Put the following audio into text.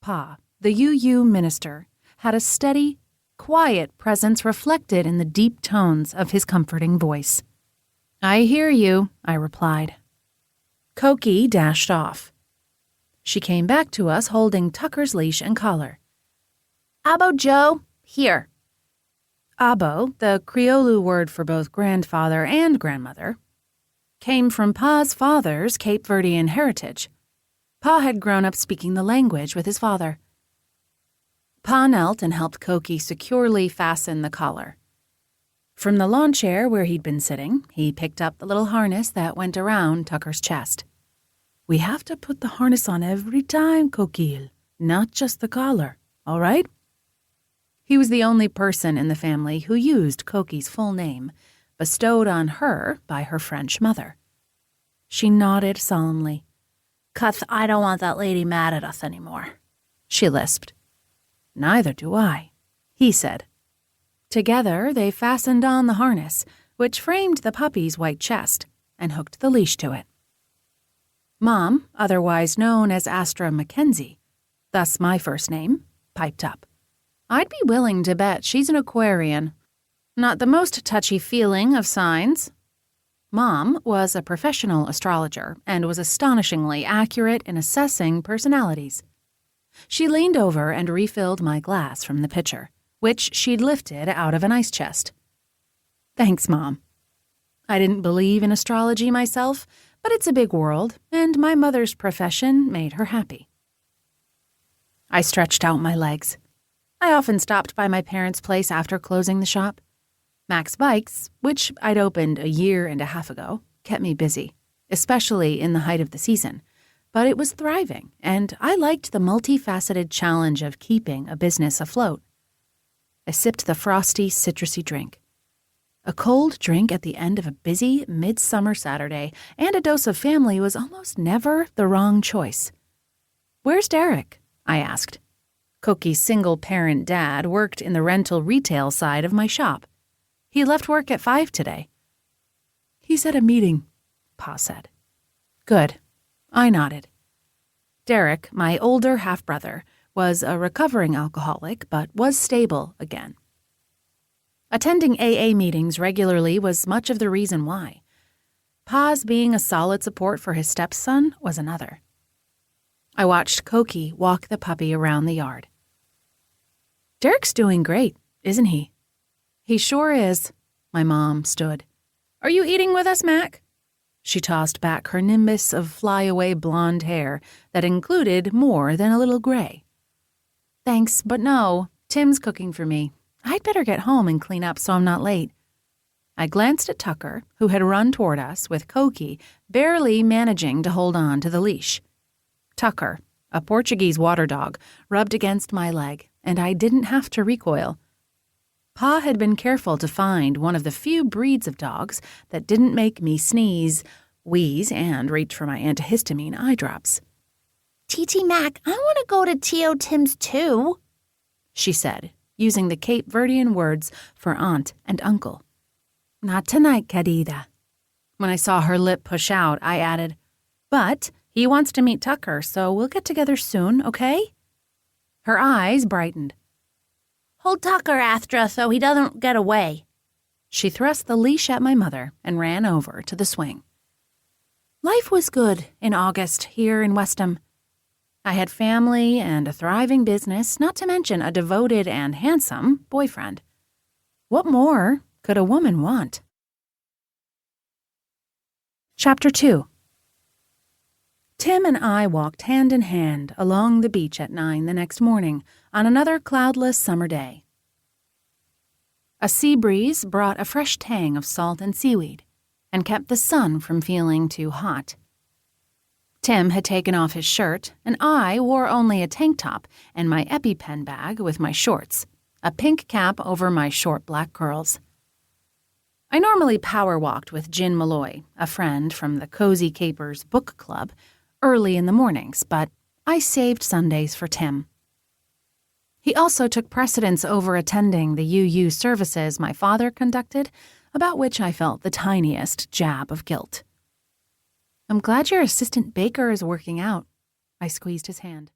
Pa, the UU minister, had a steady, quiet presence reflected in the deep tones of his comforting voice. "I hear you," I replied. Cokie dashed off. She came back to us holding Tucker's leash and collar. "Abo Joe, here." Abo, the Criollo word for both grandfather and grandmother, came from Pa's father's Cape Verdean heritage. Pa had grown up speaking the language with his father. Pa knelt and helped Cokie securely fasten the collar. From the lawn chair where he'd been sitting, he picked up the little harness that went around Tucker's chest. "We have to put the harness on every time, Coquille, not just the collar, all right?" He was the only person in the family who used Cokie's full name, bestowed on her by her French mother. She nodded solemnly. "'Cause I don't want that lady mad at us anymore," she lisped. "Neither do I," he said. Together, they fastened on the harness, which framed the puppy's white chest, and hooked the leash to it. Mom, otherwise known as Astra Mackenzie, thus my first name, piped up. I'd be willing to bet she's an Aquarian. Not the most touchy-feeling of signs. Mom was a professional astrologer and was astonishingly accurate in assessing personalities. She leaned over and refilled my glass from the pitcher, which she'd lifted out of an ice chest. "Thanks, Mom." I didn't believe in astrology myself, but it's a big world, and my mother's profession made her happy. I stretched out my legs. I often stopped by my parents' place after closing the shop. Mac's Bikes, which I'd opened 1.5 years ago, kept me busy, especially in the height of the season, but it was thriving, and I liked the multifaceted challenge of keeping a business afloat. I sipped the frosty, citrusy drink. A cold drink at the end of a busy midsummer Saturday and a dose of family was almost never the wrong choice. "Where's Derek?" I asked. Cokie's single-parent dad worked in the rental retail side of my shop. He left work at 5 today. "He's at a meeting," Pa said. "Good." I nodded. Derek, my older half-brother, was a recovering alcoholic but was stable again. Attending AA meetings regularly was much of the reason why. Pa's being a solid support for his stepson was another. I watched Cokie walk the puppy around the yard. "Derek's doing great, isn't he?" "He sure is." My mom stood. "Are you eating with us, Mac?" She tossed back her nimbus of flyaway blonde hair that included more than a little gray. "Thanks, but no. Tim's cooking for me. I'd better get home and clean up so I'm not late." I glanced at Tucker, who had run toward us with Cokie barely managing to hold on to the leash. Tucker, a Portuguese water dog, rubbed against my leg, and I didn't have to recoil. Pa had been careful to find one of the few breeds of dogs that didn't make me sneeze, wheeze, and reach for my antihistamine eye drops. "TT Mac, I want to go to Tio Tim's too," she said, using the Cape Verdean words for aunt and uncle. "Not tonight, querida." When I saw her lip push out, I added, "But he wants to meet Tucker, so we'll get together soon, okay?" Her eyes brightened. "Hold Tucker, Astra, so he doesn't get away." She thrust the leash at my mother and ran over to the swing. Life was good in August here in Westham. I had family and a thriving business, not to mention a devoted and handsome boyfriend. What more could a woman want? Chapter 2. Tim and I walked hand in hand along the beach at 9 the next morning on another cloudless summer day. A sea breeze brought a fresh tang of salt and seaweed and kept the sun from feeling too hot. Tim had taken off his shirt, and I wore only a tank top and my EpiPen bag with my shorts, a pink cap over my short black curls. I normally power walked with Jin Malloy, a friend from the Cozy Capers book club, early in the mornings, but I saved Sundays for Tim. He also took precedence over attending the UU services my father conducted, about which I felt the tiniest jab of guilt. "I'm glad your assistant baker is working out." I squeezed his hand.